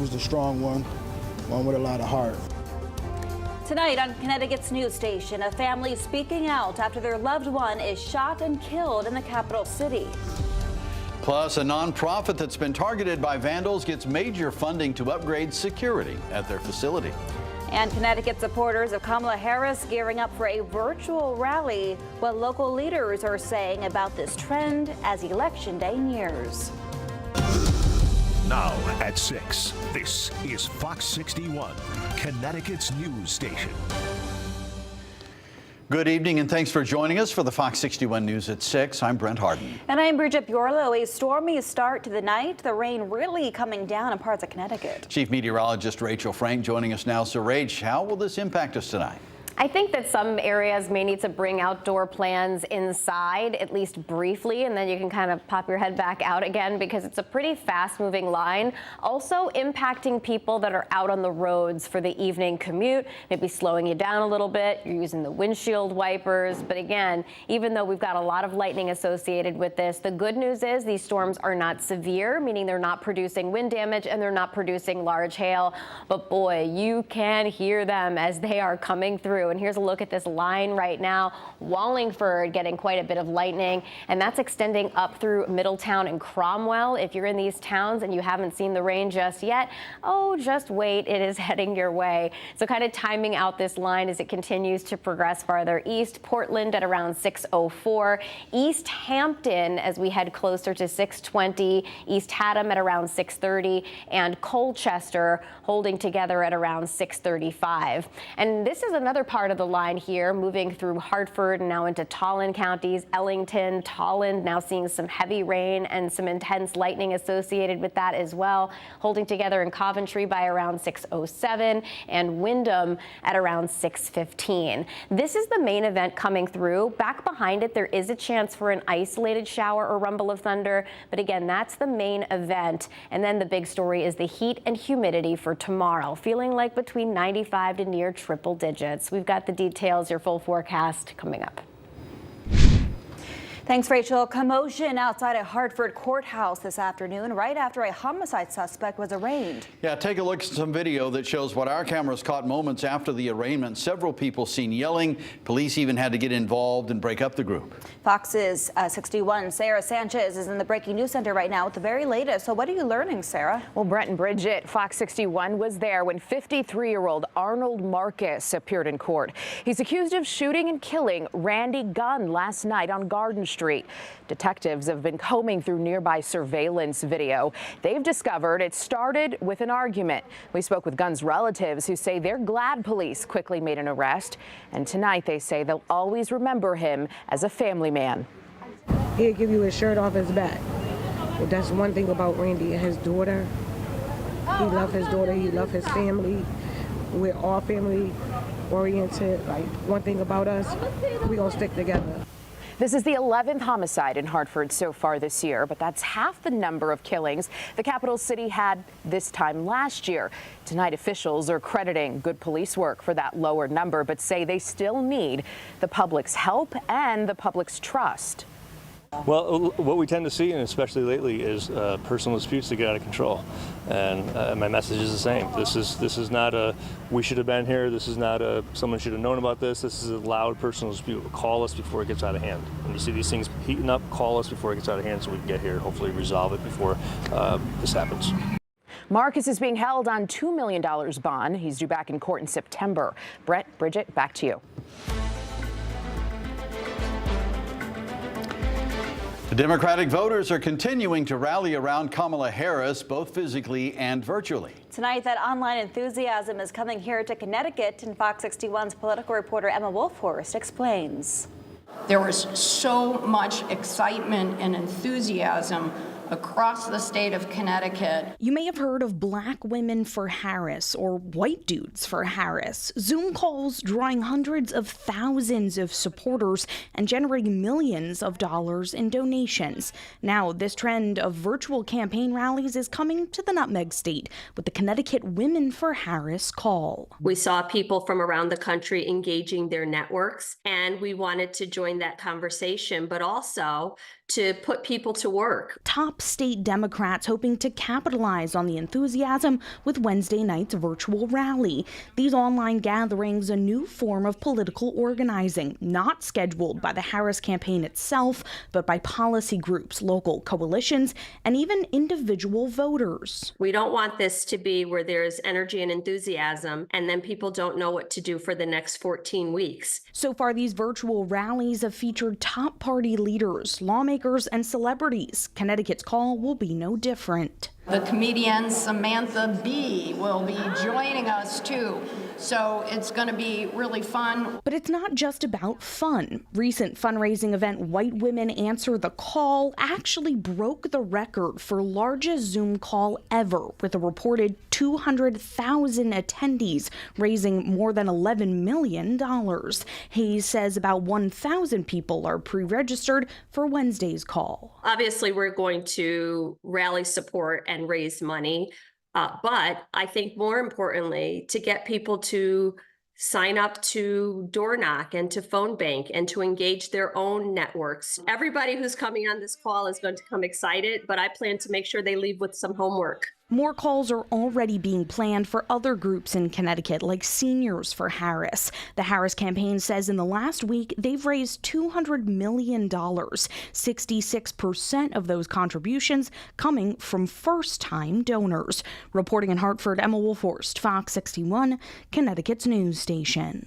chose the strong one with a lot of heart. Tonight on Connecticut's news station, a family speaking out after their loved one is shot and killed in the capital city. Plus, a nonprofit that's been targeted by vandals gets major funding to upgrade security at their facility. And Connecticut supporters of Kamala Harris gearing up for a virtual rally. What local leaders are saying about this trend as Election Day nears. Now at 6, this is Fox 61, Connecticut's news station. Good evening and thanks for joining us for the Fox 61 News at 6. I'm Brent Harden. And I'm Bridget Bjorlo. A stormy start to the night. The rain really coming down in parts of Connecticut. Chief Meteorologist Rachel Frank joining us now. So, Rach, how will this impact us tonight? I think that some areas may need to bring outdoor plans inside, at least briefly, and then you can kind of pop your head back out again because it's a pretty fast-moving line. Also impacting people that are out on the roads for the evening commute, maybe slowing you down a little bit. You're using the windshield wipers. But again, even though we've got a lot of lightning associated with this, the good news is these storms are not severe, meaning they're not producing wind damage and they're not producing large hail. But boy, you can hear them as they are coming through. And here's a look at this line right now. Wallingford getting quite a bit of lightning, and that's extending up through Middletown and Cromwell. If you're in these towns and you haven't seen the rain just yet, oh, just wait. It is heading your way. So kind of timing out this line as it continues to progress farther east. Portland at around 6:04. East Hampton as we head closer to 6:20. East Haddam at around 6:30. And Colchester holding together at around 6:35. And this is another part of the line here, moving through Hartford and now into Tolland counties. Ellington, Tolland now seeing some heavy rain and some intense lightning associated with that as well. Holding together in Coventry by around 6:07 and Windham at around 6:15. This is the main event coming through. Back behind it, there is a chance for an isolated shower or rumble of thunder. But again, that's the main event. And then the big story is the heat and humidity for tomorrow, feeling like between 95 to near triple digits. We've got the details, your full forecast coming up. Thanks, Rachel. Commotion outside a Hartford courthouse this afternoon, right after a homicide suspect was arraigned. Yeah, take a look at some video that shows what our cameras caught moments after the arraignment. Several people seen yelling. Police even had to get involved and break up the group. Fox's 61 Sarah Sanchez is in the breaking news center right now with the very latest. So what are you learning, Sarah? Well, Brent and Bridget, Fox 61 was there when 53-year-old Arnold Marcus appeared in court. He's accused of shooting and killing Randy Gunn last night on Garden Street. Detectives have been combing through nearby surveillance video. They've discovered it started with an argument. We spoke with Gunn's relatives who say they're glad police quickly made an arrest. And tonight they say they'll always remember him as a family man. He'll give you his shirt off his back. Well, that's one thing about Randy and his daughter. He loved his daughter. He loved his family. We're all family oriented. Like, one thing about us, we're going to stick together. This is the 11th homicide in Hartford so far this year, but that's half the number of killings the capital city had this time last year. Tonight, officials are crediting good police work for that lower number, but say they still need the public's help and the public's trust. Well, what we tend to see, and especially lately, is personal disputes that get out of control. And my message is the same. This is not a we should have been here. This is not a someone should have known about this. This is a loud personal dispute. Call us before it gets out of hand. When you see these things heating up, call us before it gets out of hand so we can get here and hopefully resolve it before this happens. Marcus is being held on $2 million bond. He's due back in court in September. Brett, Bridget, back to you. The Democratic voters are continuing to rally around Kamala Harris, both physically and virtually. Tonight, that online enthusiasm is coming here to Connecticut, and Fox 61's political reporter Emma Wolfhorst explains. There was so much excitement and enthusiasm across the state of Connecticut. You may have heard of Black Women for Harris or White Dudes for Harris. Zoom calls drawing hundreds of thousands of supporters and generating millions of dollars in donations. Now, this trend of virtual campaign rallies is coming to the Nutmeg State with the Connecticut Women for Harris call. We saw people from around the country engaging their networks, and we wanted to join that conversation, but also to put people to work. Top state Democrats hoping to capitalize on the enthusiasm with Wednesday night's virtual rally. These online gatherings, a new form of political organizing, not scheduled by the Harris campaign itself, but by policy groups, local coalitions, and even individual voters. We don't want this to be where there's energy and enthusiasm, and then people don't know what to do for the next 14 weeks. So far, these virtual rallies have featured top party leaders, lawmakers, and celebrities. Connecticut's call will be no different. The comedian Samantha Bee will be joining us too. So it's going to be really fun. But it's not just about fun. Recent fundraising event White Women Answer the Call actually broke the record for largest Zoom call ever, with a reported 200,000 attendees, raising more than $11 million. Hayes says about 1,000 people are pre-registered for Wednesday's call. Obviously, we're going to rally support and raise money. But I think more importantly, to get people to sign up to door knock and to phone bank and to engage their own networks. Everybody who's coming on this call is going to come excited, but I plan to make sure they leave with some homework. More calls are already being planned for other groups in Connecticut, like Seniors for Harris. The Harris campaign says in the last week, they've raised $200 million, 66% of those contributions coming from first-time donors. Reporting in Hartford, Emma Wolfhorst, Fox 61, Connecticut's news station.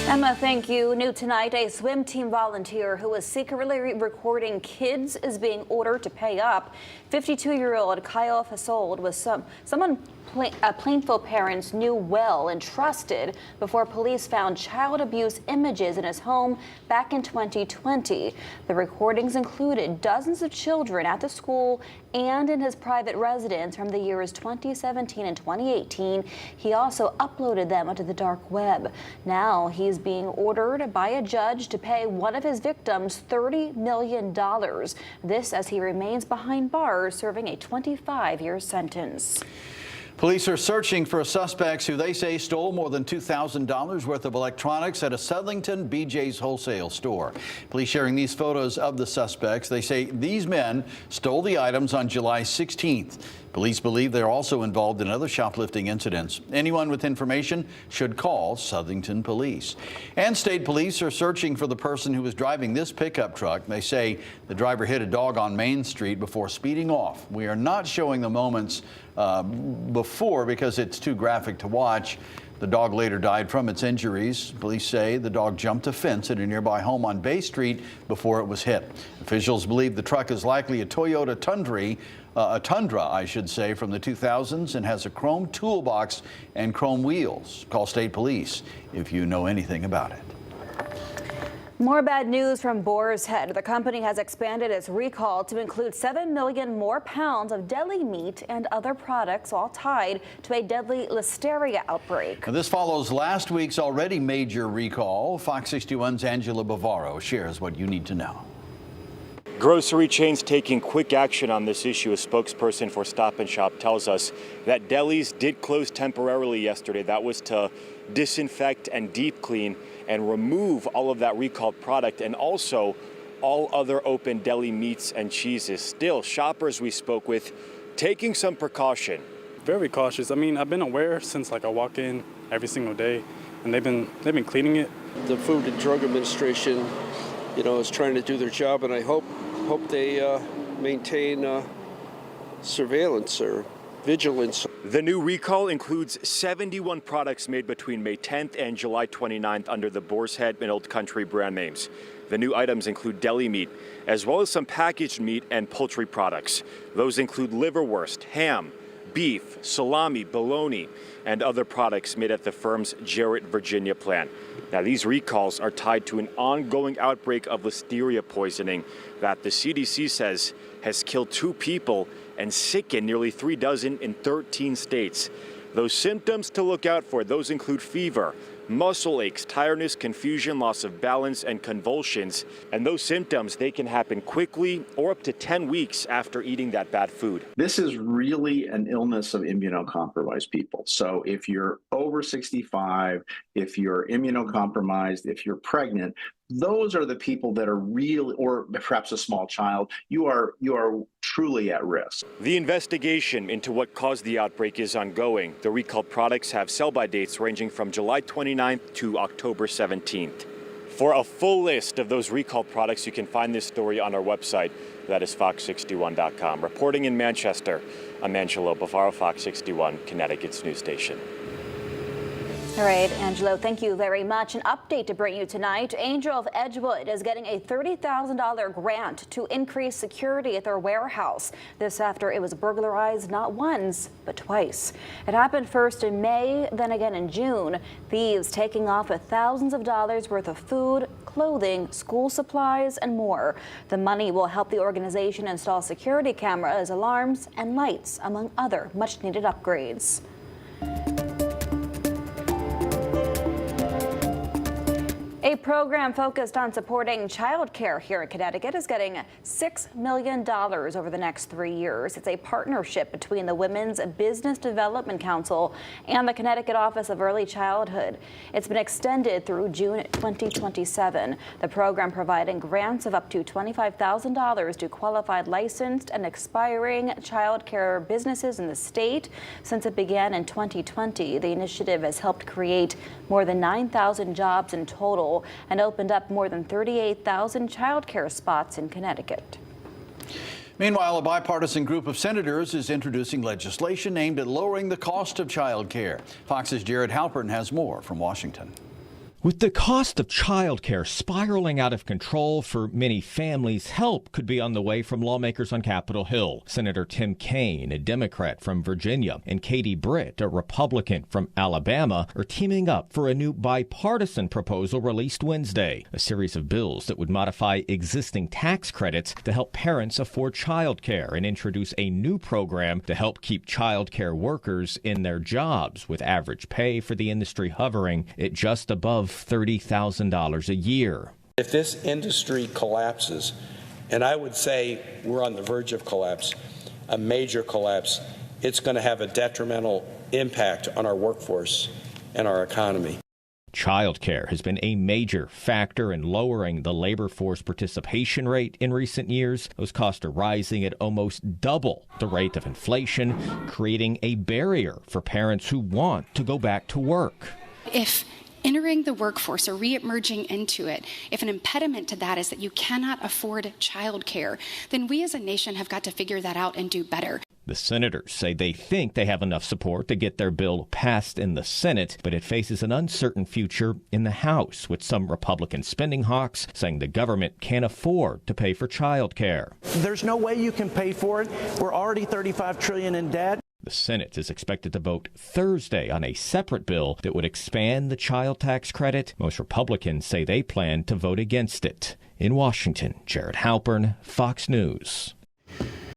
Emma, thank you. New tonight, a swim team volunteer who was secretly recording kids is being ordered to pay up. 52-year-old Kyle Fasold was someone Plainville parents knew well and trusted before police found child abuse images in his home back in 2020. The recordings included dozens of children at the school and in his private residence from the years 2017 and 2018. He also uploaded them onto the dark web. Now he's being ordered by a judge to pay one of his victims $30 million. This as he remains behind bars serving a 25-year sentence. Police are searching for suspects who they say stole more than $2,000 worth of electronics at a Southington BJ's wholesale store. Police sharing these photos of the suspects. They say these men stole the items on July 16th. Police believe they're also involved in other shoplifting incidents. Anyone with information should call Southington Police. And state police are searching for the person who was driving this pickup truck. They say the driver hit a dog on Main Street before speeding off. We are not showing the moments before because it's too graphic to watch. The dog later died from its injuries. Police say the dog jumped a fence at a nearby home on Bay Street before it was hit. Officials believe the truck is likely a Toyota Tundra, I should say, from the 2000s and has a chrome toolbox and chrome wheels. Call state police if you know anything about it. More bad news from Boar's Head. The company has expanded its recall to include 7 million more pounds of deli meat and other products, all tied to a deadly listeria outbreak. Now, this follows last week's already major recall. Fox 61's Angela Bavaro shares what you need to know. Grocery chains taking quick action on this issue. A spokesperson for Stop and Shop tells us that delis did close temporarily yesterday. That was to disinfect and deep clean and remove all of that recalled product and also all other open deli meats and cheeses. Still, shoppers we spoke with taking some precaution. Very cautious. I mean, I've been aware since I walk in every single day, and they've been cleaning it. The Food and Drug Administration, is trying to do their job, and I hope they maintain surveillance or vigilance. The new recall includes 71 products made between May 10th and July 29th under the Boar's Head and Old Country brand names. The new items include deli meat, as well as some packaged meat and poultry products. Those include liverwurst, ham, beef, salami, bologna, and other products made at the firm's Jarrett, Virginia plant. Now, these recalls are tied to an ongoing outbreak of listeria poisoning that the CDC says has killed 2 people and sickened nearly 36 in 13 states. Those symptoms to look out for, those include fever, muscle aches, tiredness, confusion, loss of balance, and convulsions. And those symptoms, they can happen quickly or up to 10 weeks after eating that bad food. This is really an illness of immunocompromised people. So if you're over 65, if you're immunocompromised, if you're pregnant, those are the people that are real, or perhaps a small child, you are truly at risk. The investigation into what caused the outbreak is ongoing. The recalled products have sell-by dates ranging from July 29th to October 17th. For a full list of those recalled products, you can find this story on our website. That is fox61.com. Reporting in Manchester, I'm Angelo Bavaro, Fox 61, Connecticut's news station. All right, Angelo, thank you very much. An update to bring you tonight. Angel of Edgewood is getting a $30,000 grant to increase security at their warehouse. This after it was burglarized not once, but twice. It happened first in May, then again in June. Thieves taking off with thousands of dollars worth of food, clothing, school supplies, and more. The money will help the organization install security cameras, alarms, and lights, among other much-needed upgrades. A program focused on supporting child care here in Connecticut is getting $6 million over the next 3 years. It's a partnership between the Women's Business Development Council and the Connecticut Office of Early Childhood. It's been extended through June 2027. The program providing grants of up to $25,000 to qualified licensed and expiring child care businesses in the state. Since it began in 2020, the initiative has helped create more than 9,000 jobs in total and opened up more than 38,000 child care spots in Connecticut. Meanwhile, a bipartisan group of senators is introducing legislation aimed at lowering the cost of child care. Fox's Jared Halpern has more from Washington. With the cost of childcare spiraling out of control for many families, help could be on the way from lawmakers on Capitol Hill. Senator Tim Kaine, a Democrat from Virginia, and Katie Britt, a Republican from Alabama, are teaming up for a new bipartisan proposal released Wednesday, a series of bills that would modify existing tax credits to help parents afford childcare and introduce a new program to help keep childcare workers in their jobs, with average pay for the industry hovering at just above $30,000 a year. If this industry collapses, and I would say we're on the verge of collapse, a major collapse, it's going to have a detrimental impact on our workforce and our economy. Childcare has been a major factor in lowering the labor force participation rate in recent years. Those costs are rising at almost double the rate of inflation, creating a barrier for parents who want to go back to work. If entering the workforce or re-emerging into it, if an impediment to that is that you cannot afford childcare, then we as a nation have got to figure that out and do better. The senators say they think they have enough support to get their bill passed in the Senate, but it faces an uncertain future in the House, with some Republican spending hawks saying the government can't afford to pay for child care. There's no way you can pay for it. We're already $35 trillion in debt. The Senate is expected to vote Thursday on a separate bill that would expand the child tax credit. Most Republicans say they plan to vote against it. In Washington, Jared Halpern, Fox News.